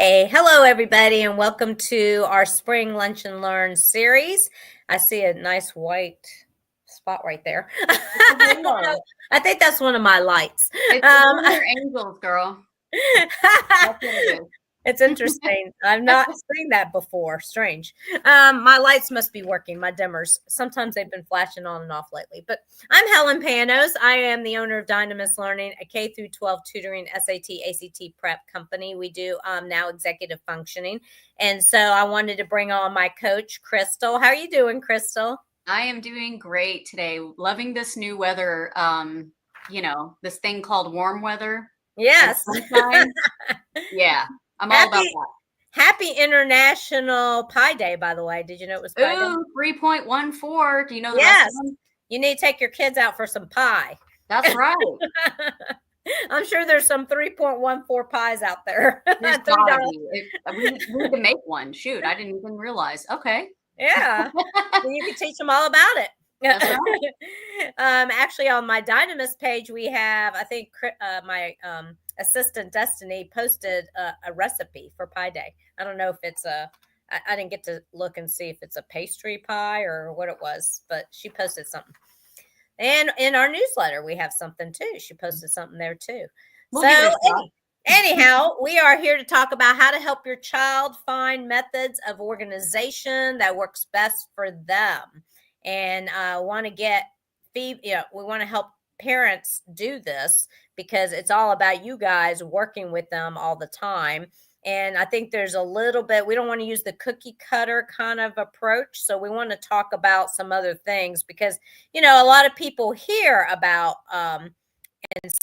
Hey, hello everybody, and welcome to our Spring Lunch and Learn series. I see a nice white spot right there. It's a I don't know. halo. I think that's one of my lights. It's one of your angels, girl. That's what it is. It's interesting. I've not seen that before. Strange. My lights must be working, my dimmers. Sometimes they've been flashing on and off lately. But I'm Helen Panos. I am the owner of Dynamis Learning, a K through 12 tutoring SAT, ACT prep company. We do now executive functioning. And so I wanted to bring on my coach, Krystal. How are you doing, Krystal? I am doing great today. Loving this new weather. This thing called warm weather and Yes. sunshine. Yeah, I'm all about Happy Happy International Pie Day, by the way. Did you know it was Pie that. Day? Ooh, 3.14. Do you know the rest of Yes. them? You need to take your kids out for some pie. That's right. I'm sure there's some 3.14 pies out there. There's gotta $3. be. We need to make one. Shoot, I didn't even realize. Okay. Yeah. Then you can teach them all about it. That's right. Actually, on my Dynamis page, we have, I think my assistant Destiny posted a recipe for Pie Day. I don't know if it's I didn't get to look and see if it's a pastry pie or what it was, but she posted something. And in our newsletter, we have something too. She posted something there too. We'll give it a shot. Anyhow, we are here to talk about how to help your child find methods of organization that works best for them. And want to we want to help parents do this because it's all about you guys working with them all the time. And I think there's a little bit, we don't want to use the cookie cutter kind of approach. So we want to talk about some other things because, a lot of people hear about and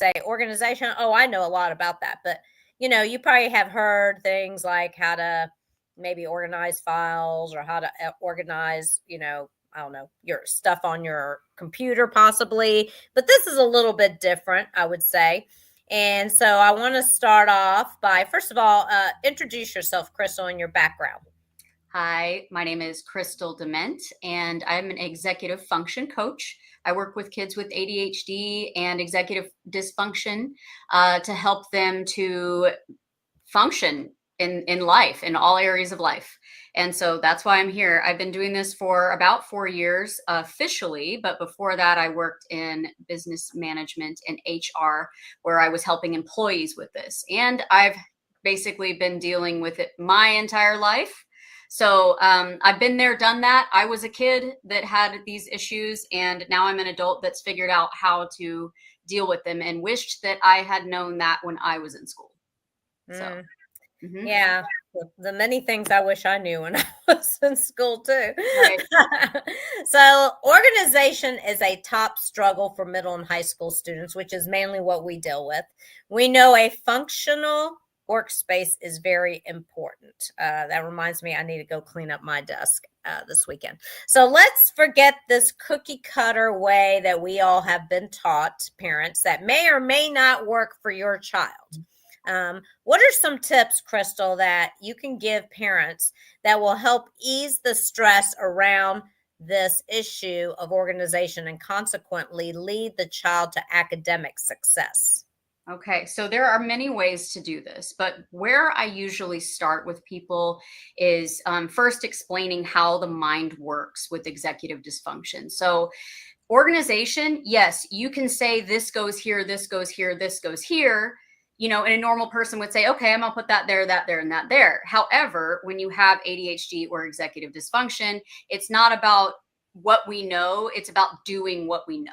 say organization. Oh, I know a lot about that. But, you probably have heard things like how to maybe organize files or how to organize, I don't know, your stuff on your computer possibly. But this is a little bit different, I would say. And so I want to start off by, first of all, introduce yourself, Krystal, and your background. Hi, my name is Krystal Dement, and I'm an executive function coach. I work with kids with ADHD and executive dysfunction to help them to function in life, in all areas of life. And so that's why I'm here. I've been doing this for about 4 years officially, but before that, I worked in business management and HR, where I was helping employees with this. And I've basically been dealing with it my entire life. So I've been there, done that. I was a kid that had these issues, and now I'm an adult that's figured out how to deal with them and wished that I had known that when I was in school. So, Yeah, the many things I wish I knew when I was in school too. Right. So organization is a top struggle for middle and high school students, which is mainly what we deal with. We know a functional workspace is very important. That reminds me, I need to go clean up my desk this weekend. So let's forget this cookie cutter way that we all have been taught, parents, that may or may not work for your child. What are some tips, Krystal, that you can give parents that will help ease the stress around this issue of organization and consequently lead the child to academic success? Okay, so there are many ways to do this, but where I usually start with people is first explaining how the mind works with executive dysfunction. So, organization, yes, you can say this goes here, this goes here, this goes here. And a normal person would say, okay, I'm gonna put that there, and that there. However, when you have ADHD or executive dysfunction, it's not about what we know, it's about doing what we know,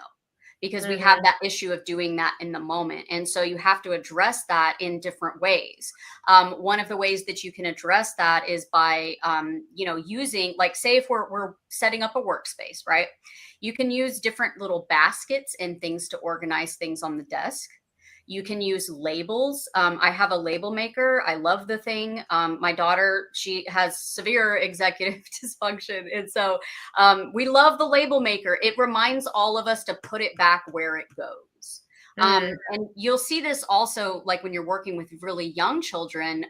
because we have that issue of doing that in the moment. And so you have to address that in different ways. One of the ways that you can address that is by, using, like, say if we're setting up a workspace, right? You can use different little baskets and things to organize things on the desk. You can use labels. I have a label maker. I love the thing. My daughter, she has severe executive dysfunction. And so we love the label maker. It reminds all of us to put it back where it goes. And you'll see this also, like when you're working with really young children,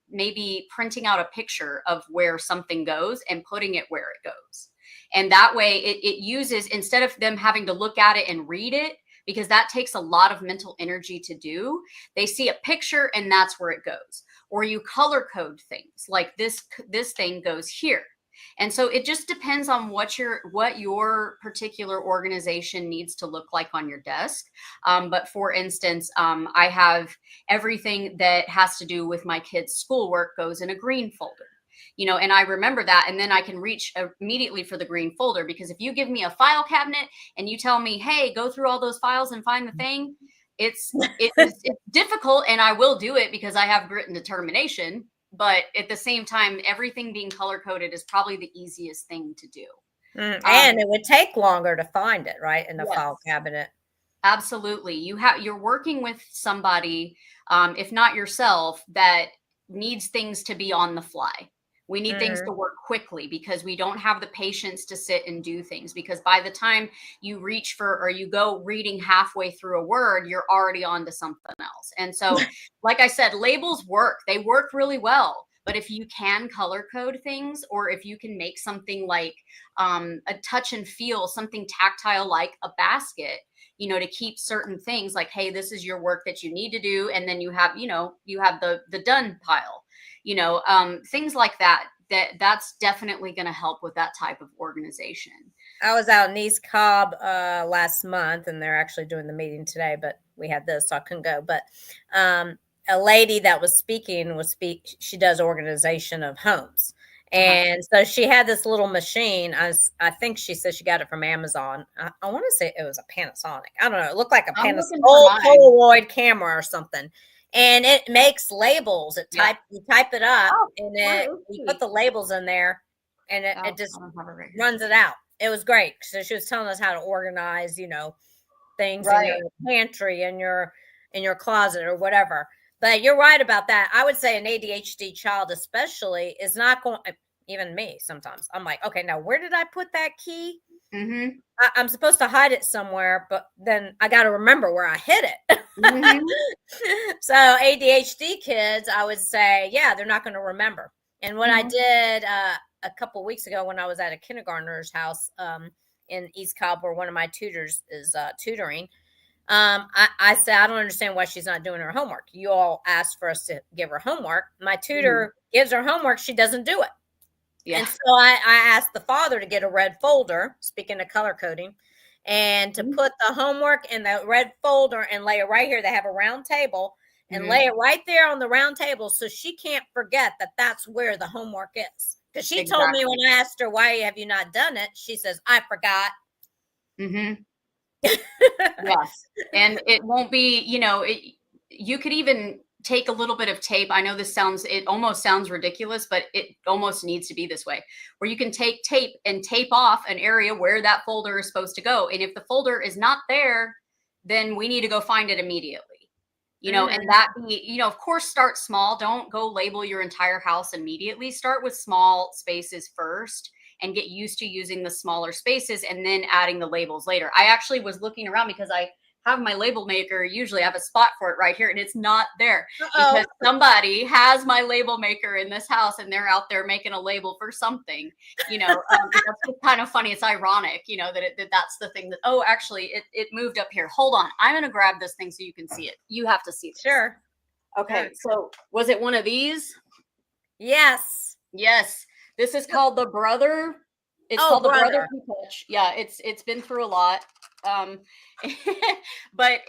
maybe printing out a picture of where something goes and putting it where it goes. And that way it uses, instead of them having to look at it and read it, because that takes a lot of mental energy to do. They see a picture and that's where it goes. Or you color code things like this thing goes here. And so it just depends on what your particular organization needs to look like on your desk. But for instance, I have everything that has to do with my kids' schoolwork goes in a green folder. And I remember that, and then I can reach immediately for the green folder, because if you give me a file cabinet and you tell me, hey, go through all those files and find the thing, it's difficult, and I will do it because I have grit and determination. But at the same time, everything being color coded is probably the easiest thing to do. And it would take longer to find it, right, in the file cabinet. Absolutely. You're working with somebody, if not yourself, that needs things to be on the fly. We need things to work quickly because we don't have the patience to sit and do things, because by the time you reach for, or you go reading halfway through a word, you're already on to something else. And so, like I said, labels work. They work really well. But if you can color code things, or if you can make something like a touch and feel, something tactile like a basket, to keep certain things like, hey, this is your work that you need to do. And then you have the done pile, things like that's definitely going to help with that type of organization. I was out in East Cobb last month, and they're actually doing the meeting today, but we had this, so I couldn't go. But a lady that was speaking she does organization of homes. And so she had this little machine. I think she said she got it from Amazon. I want to say it was a Panasonic. I don't know. It looked like a Panasonic Polaroid camera or something. And it makes labels. You type it up, and you put the labels in there, and it just runs it out. It was great. So she was telling us how to organize, things in your pantry and in your closet or whatever. But you're right about that. I would say an ADHD child especially is not going, even me sometimes. I'm like, okay, now where did I put that key? I'm supposed to hide it somewhere, but then I got to remember where I hid it. So ADHD kids, I would say, yeah, they're not going to remember. And what I did a couple weeks ago when I was at a kindergartner's house in East Cobb, where one of my tutors is tutoring, I said, I don't understand why she's not doing her homework. You all asked for us to give her homework. My tutor gives her homework. She doesn't do it. Yeah. And so I asked the father to get a red folder, speaking of color coding, and to put the homework in the red folder and lay it right here. They have a round table, and lay it right there on the round table so she can't forget that that's where the homework is. Because she told me when I asked her, why have you not done it? She says, I forgot. Yes. And it won't be, you could even take a little bit of tape. I know it almost sounds ridiculous, but it almost needs to be this way, where you can take tape and tape off an area where that folder is supposed to go. And if the folder is not there, then we need to go find it immediately. And that be, of course, start small. Don't go label your entire house immediately. Start with small spaces first and get used to using the smaller spaces and then adding the labels later. I actually was looking around because I have my label maker. Usually I have a spot for it right here, and it's not there because somebody has my label maker in this house and they're out there making a label for something, that's just kind of funny. It's ironic, that's the thing that, actually it moved up here. Hold on. I'm going to grab this thing so you can see it. You have to see this. Sure. Okay. So was it one of these? Yes. Yes. This is called the Brother. It's called the Brother Touch. Yeah, it's been through a lot. But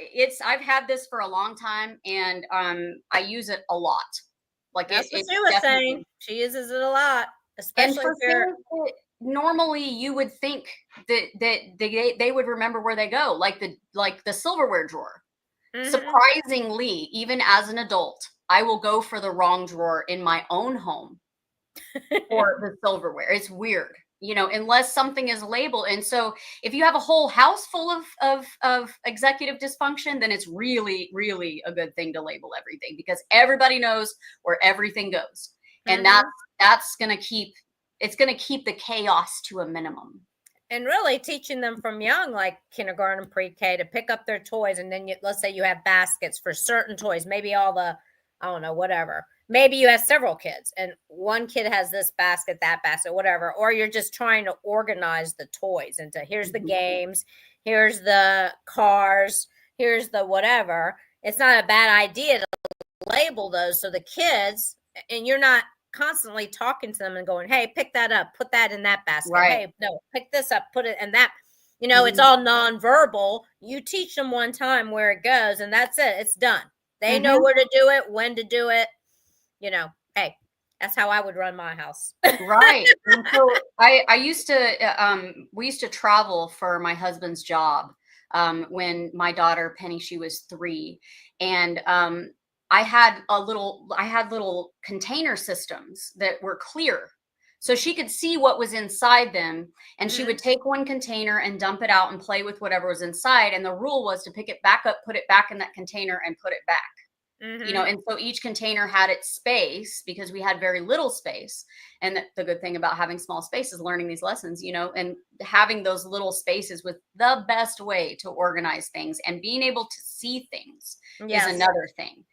I've had this for a long time, and I use it a lot. Like that's what she was saying. She uses it a lot, especially if normally you would think that they would remember where they go, like the silverware drawer. Surprisingly, even as an adult, I will go for the wrong drawer in my own home for the silverware. It's weird, unless something is labeled. And so if you have a whole house full of executive dysfunction, then it's really, really a good thing to label everything, because everybody knows where everything goes. And that's going to keep the chaos to a minimum. And really teaching them from young, like kindergarten, pre-K, to pick up their toys. And then let's say you have baskets for certain toys, maybe all the, I don't know, whatever. Maybe you have several kids and one kid has this basket, that basket, whatever. Or you're just trying to organize the toys into, here's the games, here's the cars, here's the whatever. It's not a bad idea to label those so the kids, and you're not constantly talking to them and going, hey, pick that up, put that in that basket. Right. Hey, no, pick this up, put it in that. It's all nonverbal. You teach them one time where it goes, and that's it. It's done. They know where to do it, when to do it. Hey, that's how I would run my house. Right. And so I used to, we used to travel for my husband's job when my daughter Penny, she was 3. And I had little container systems that were clear. So she could see what was inside them, and she would take one container and dump it out and play with whatever was inside. And the rule was to pick it back up, put it back in that container, and put it back. And so each container had its space because we had very little space. And the good thing about having small space is learning these lessons, and having those little spaces was the best way to organize things, and being able to see things is another thing.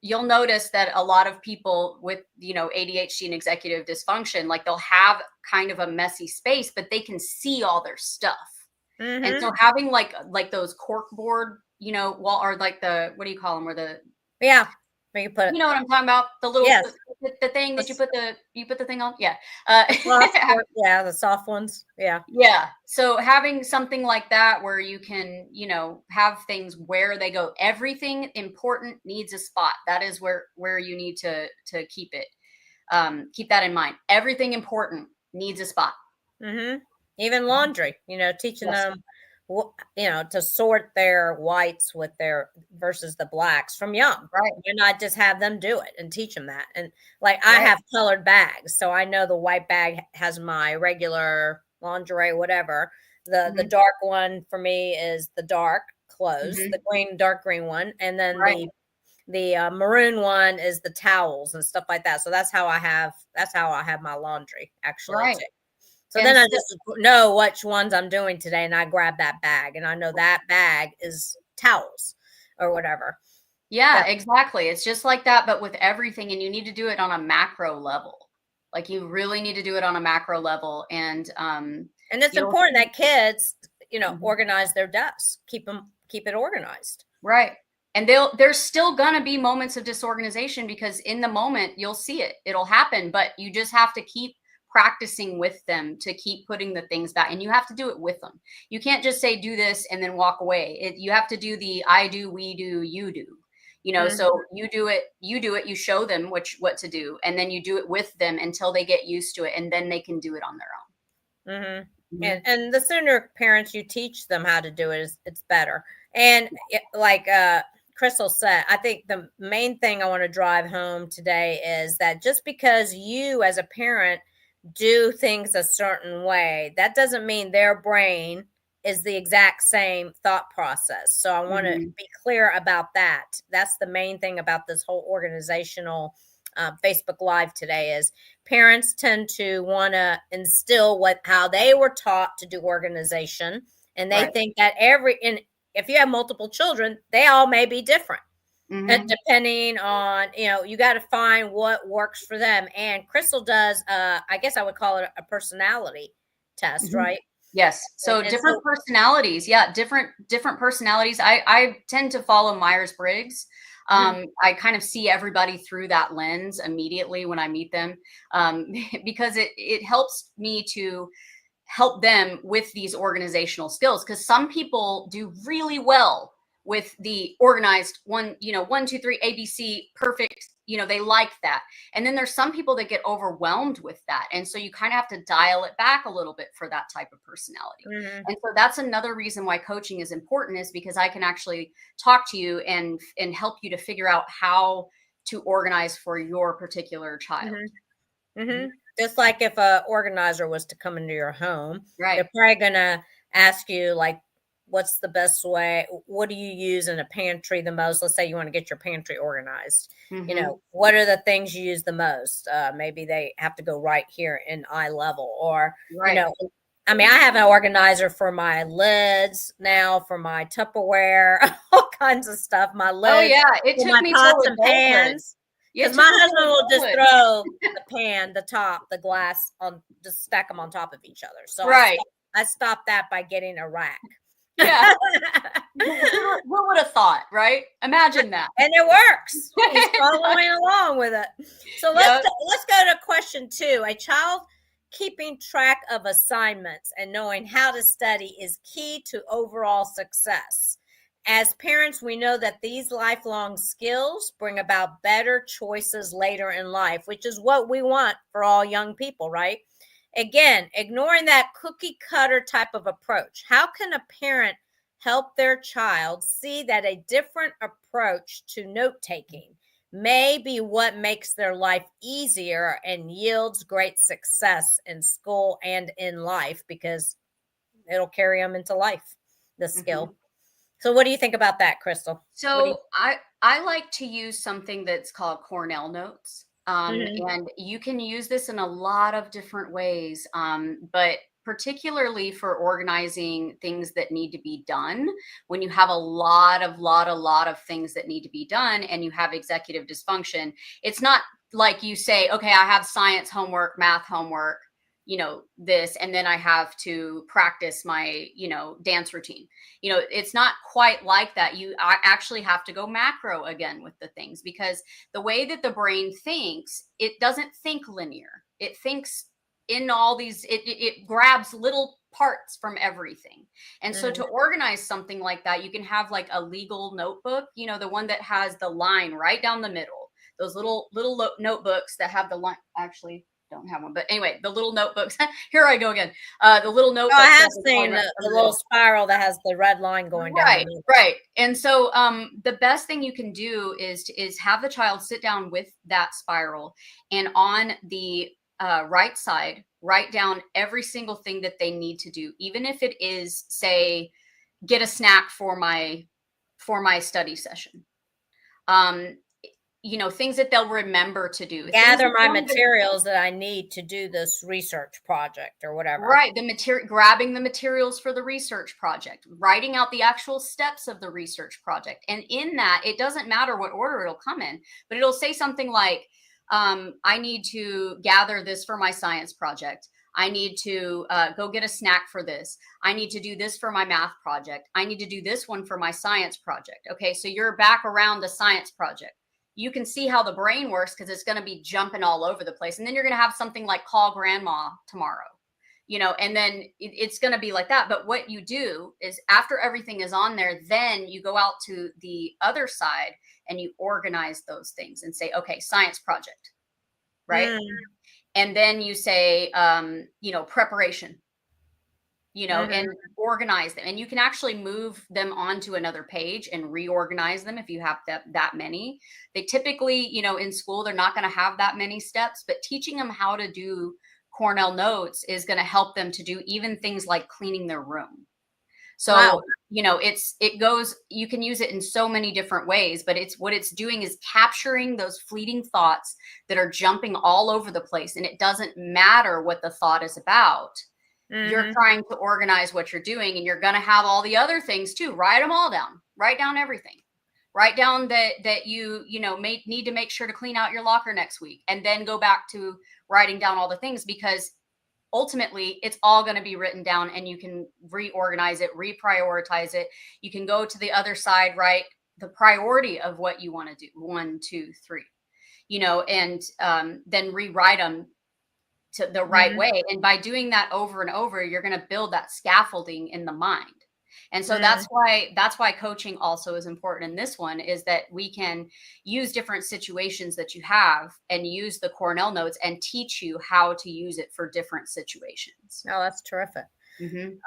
You'll notice that a lot of people with, ADHD and executive dysfunction, like they'll have kind of a messy space, but they can see all their stuff. And so having like those cork board, or like what do you call them? Where where you put it. You know what I'm talking about? The little, the thing that you put the thing on. Yeah. The soft ones. Yeah. Yeah. So having something like that where you can, have things where they go, everything important needs a spot. That is where you need to keep it. Keep that in mind. Everything important needs a spot. Even laundry, teaching them, to sort their whites with their versus the blacks from young. Right. You not just have them do it and teach them that. And like I have colored bags, so I know the white bag has my regular lingerie, whatever. The dark one for me is the dark clothes, the dark green one, and then the maroon one is the towels and stuff like that. So that's how I have my laundry actually too. So then I just know which ones I'm doing today, and I grab that bag, and I know that bag is towels or whatever. Yeah, exactly. It's just like that, but with everything, and you need to do it on a macro level. Like you really need to do it on a macro level, and it's important that kids, organize their desks, keep it organized. Right. And there's still gonna be moments of disorganization because in the moment you'll see it. It'll happen, but you just have to keep practicing with them to keep putting the things back, and you have to do it with them. You can't just say do this and then walk away. You have to do the I do, we do, you do. So you do it, you show them what to do, and then you do it with them until they get used to it, and then they can do it on their own. And the sooner parents you teach them how to do it, it's better. And like Krystal said, I think the main thing I want to drive home today is that just because you as a parent do things a certain way, that doesn't mean their brain is the exact same thought process. So I want to be clear about that. That's the main thing about this whole organizational Facebook Live today is parents tend to want to instill how they were taught to do organization. And they think that if you have multiple children, they all may be different. And depending on, you got to find what works for them. And Krystal does, I guess I would call it a personality test, right? Yes. So different personalities. Yeah. Different personalities. I tend to follow Myers-Briggs. I kind of see everybody through that lens immediately when I meet them, because it helps me to help them with these organizational skills. Because some people do really well with the organized 1, 2, 3, ABC, perfect. They like that. And then there's some people that get overwhelmed with that. And so you kind of have to dial it back a little bit for that type of personality. And so that's another reason why coaching is important, is because I can actually talk to you and help you to figure out how to organize for your particular child. Just like if an organizer was to come into your home, right, they're probably going to ask you, like, what's the best way? What do you use in a pantry the most? Let's say you want to get your pantry organized. What are the things you use the most? Maybe they have to go right here in eye level, or, I mean, I have an organizer for my lids now, for my Tupperware, all kinds of stuff. My lids. Oh yeah, it took me pots and pans. Because my husband will just throw the pan, the top, the glass on, just stack them on top of each other. So right. I stopped that by getting a rack. Yeah. Who would have thought, right? Imagine that. And it works. He's following along with it. So let's go to question 2. A child keeping track of assignments and knowing how to study is key to overall success. As parents, we know that these lifelong skills bring about better choices later in life, which is what we want for all young people, right? Again, ignoring that cookie cutter type of approach. How can a parent help their child see that a different approach to note taking may be what makes their life easier and yields great success in school and in life, because it'll carry them into life, the skill. Mm-hmm. So what do you think about that, Krystal? So I like to use something that's called Cornell notes. And you can use this in a lot of different ways, but particularly for organizing things that need to be done. When you have a lot of things that need to be done and you have executive dysfunction, it's not like you say, okay, I have science homework, math homework, this, and then I have to practice my, dance routine. It's not quite like that. I actually have to go macro again with the things, because the way that the brain thinks, it doesn't think linear. It thinks in all these, it grabs little parts from everything. And so to organize something like that, you can have like a legal notebook, the one that has the line right down the middle, those little notebooks that have the line. Actually, don't have one, but anyway, the little notebooks. Here I go again. The little notebook. I have seen the little spiral that has the red line going down. Right. And so the best thing you can do is have the child sit down with that spiral, and on the right side, write down every single thing that they need to do, even if it is, say, get a snack for my study session. Things that they'll remember to do. Gather my materials that I need to do this research project or whatever. Right. Grabbing the materials for the research project, writing out the actual steps of the research project. And in that, it doesn't matter what order it'll come in, but it'll say something like, I need to gather this for my science project. I need to go get a snack for this. I need to do this for my math project. I need to do this one for my science project. Okay, so you're back around the science project. You can see how the brain works, because it's going to be jumping all over the place. And then you're going to have something like call grandma tomorrow, and then it's going to be like that. But what you do is, after everything is on there, then you go out to the other side and you organize those things and say, okay, science project, right? And then you say, preparation, and organize them. And you can actually move them onto another page and reorganize them if you have that many. They typically, in school, they're not going to have that many steps, but teaching them how to do Cornell notes is going to help them to do even things like cleaning their room. So, wow. You can use it in so many different ways, but what it's doing is capturing those fleeting thoughts that are jumping all over the place. And it doesn't matter what the thought is about. You're trying to organize what you're doing, and you're going to have all the other things too. Write them all down. Write down everything. Write down that you may need to make sure to clean out your locker next week, and then go back to writing down all the things, because ultimately it's all going to be written down, and you can reorganize it, reprioritize it. You can go to the other side, write the priority of what you want to do, 1, 2, 3, and then rewrite them to the right way. And by doing that over and over, you're going to build that scaffolding in the mind. And so that's why coaching also is important in this one, is that we can use different situations that you have and use the Cornell notes and teach you how to use it for different situations. Oh, that's terrific.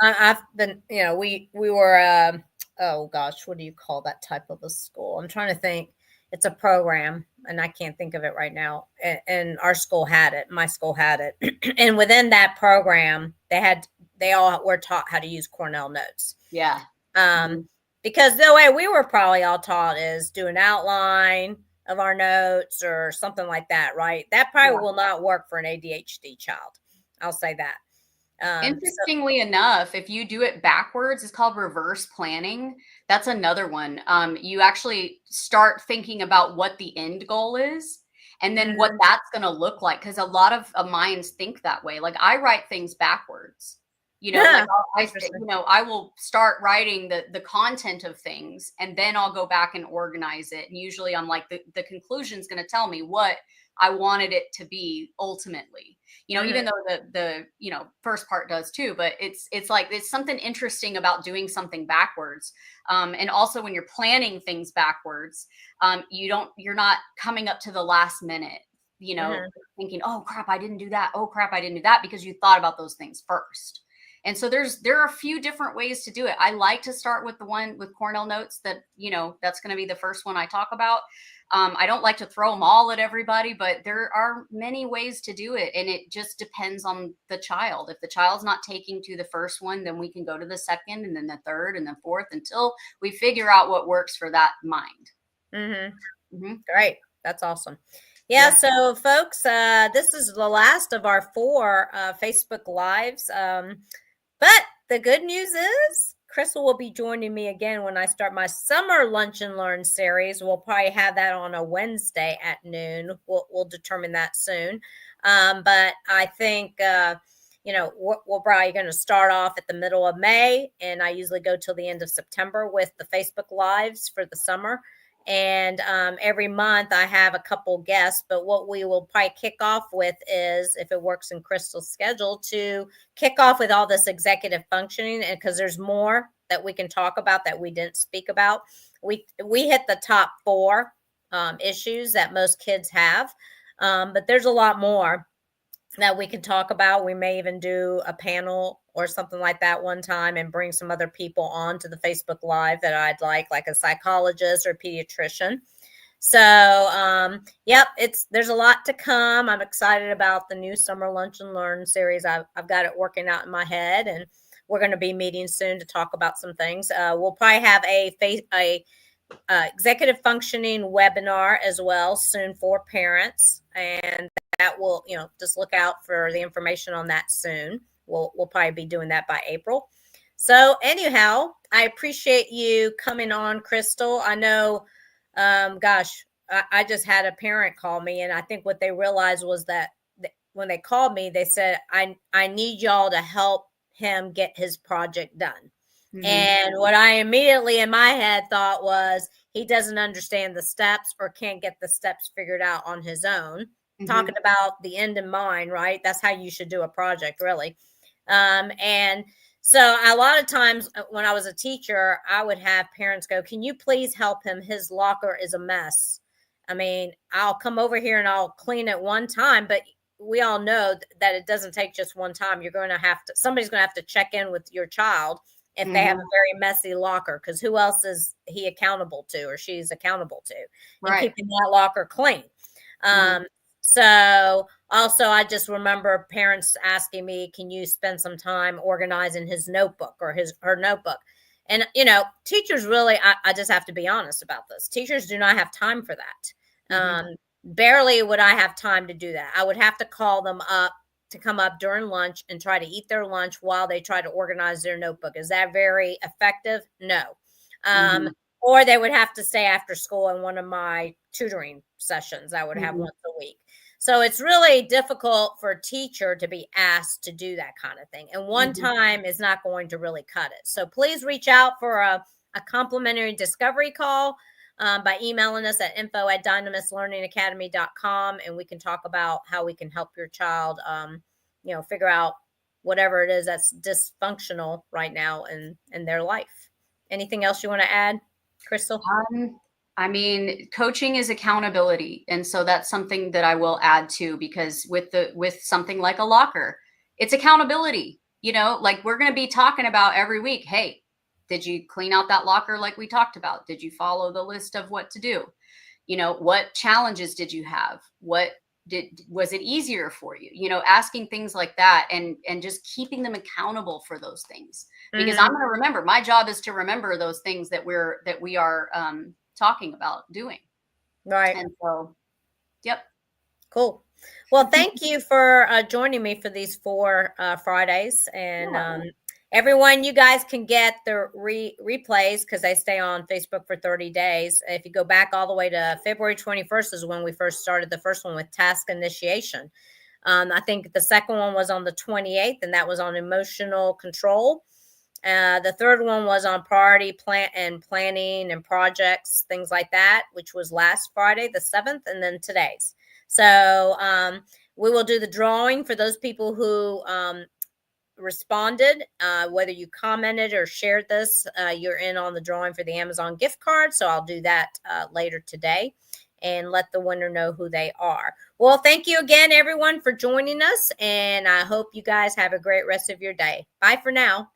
I've been, we were, oh gosh, what do you call that type of a school? I'm trying to think. It's a program, and I can't think of it right now. And our school had it. My school had it. And within that program, they all were taught how to use Cornell notes. Yeah. Because the way we were probably all taught is do an outline of our notes or something like that, right? That probably will not work for an ADHD child. I'll say that. Interestingly enough, if you do it backwards, it's called reverse planning. That's another one. You actually start thinking about what the end goal is, and then what that's going to look like. Because a lot of minds think that way. Like, I write things backwards. Yeah. I will start writing the content of things, and then I'll go back and organize it. And usually I'm like, the conclusion is going to tell me what I wanted it to be ultimately, even though the first part does too, but it's like, it's something interesting about doing something backwards. And also when you're planning things backwards, you're not coming up to the last minute, thinking, oh crap, I didn't do that. Oh crap, I didn't do that, because you thought about those things first. And so there are a few different ways to do it. I like to start with the one with Cornell Notes that, that's going to be the first one I talk about. I don't like to throw them all at everybody, but there are many ways to do it. And it just depends on the child. If the child's not taking to the first one, then we can go to the second, and then the third, and the fourth, until we figure out what works for that mind. Great. That's awesome. Yeah. So folks, this is the last of our 4 Facebook Lives. But the good news is Krystal will be joining me again when I start my summer Lunch and Learn series. We'll probably have that on a Wednesday at noon. We'll determine that soon. But I think, we're probably going to start off at the middle of May, and I usually go till the end of September with the Facebook Lives for the summer. And every month I have a couple guests, but what we will probably kick off with is, if it works in Krystal's schedule, to kick off with all this executive functioning, and because there's more that we can talk about that we didn't speak about. We hit the top 4 issues that most kids have, but there's a lot more that we can talk about. We may even do a panel or something like that one time and bring some other people on to the Facebook Live that I'd like a psychologist or a pediatrician. So, there's a lot to come. I'm excited about the new Summer Lunch and Learn series. I've got it working out in my head, and we're going to be meeting soon to talk about some things. We'll probably have a executive functioning webinar as well soon for parents, and that will, just look out for the information on that soon. We'll probably be doing that by April. So anyhow, I appreciate you coming on, Krystal. I know, I just had a parent call me, and I think what they realized was that when they called me, they said, I need y'all to help him get his project done. And what I immediately in my head thought was, he doesn't understand the steps or can't get the steps figured out on his own. Talking about the end in mind, right? That's how you should do a project, really. And so a lot of times when I was a teacher, I would have parents go, can you please help him? His locker is a mess. I mean, I'll come over here and I'll clean it one time, but we all know that it doesn't take just one time. Somebody's going to have to check in with your child if they have a very messy locker, because who else is he accountable to, or she's accountable to, and keeping that locker clean. So also, I just remember parents asking me, can you spend some time organizing his notebook or her notebook? And, teachers really, I just have to be honest about this. Teachers do not have time for that. Barely would I have time to do that. I would have to call them up to come up during lunch and try to eat their lunch while they try to organize their notebook. Is that very effective? No. Or they would have to stay after school in one of my tutoring sessions I would have once a week. So it's really difficult for a teacher to be asked to do that kind of thing. And one time is not going to really cut it. So please reach out for a complimentary discovery call by emailing us at info@dynamislearningacademy.com, and we can talk about how we can help your child, figure out whatever it is that's dysfunctional right now in their life. Anything else you want to add, Krystal? I mean, coaching is accountability. And so that's something that I will add to, because with something like a locker, it's accountability. Like we're going to be talking about every week, hey, did you clean out that locker like we talked about? Did you follow the list of what to do? What challenges did you have? Was it easier for you? Asking things like that, and just keeping them accountable for those things, because I'm going to remember. My job is to remember those things that we are talking about doing. Right. And so, yep. Cool. Well, thank you for joining me for these 4 Fridays. And everyone, you guys can get the replays because they stay on Facebook for 30 days. If you go back all the way to February 21st is when we first started the first one with task initiation. I think the second one was on the 28th, and that was on emotional control. The third one was on priority planning and projects, things like that, which was last Friday, the 7th, and then today's. So we will do the drawing for those people who responded, whether you commented or shared this, you're in on the drawing for the Amazon gift card. So I'll do that later today and let the winner know who they are. Well, thank you again, everyone, for joining us. And I hope you guys have a great rest of your day. Bye for now.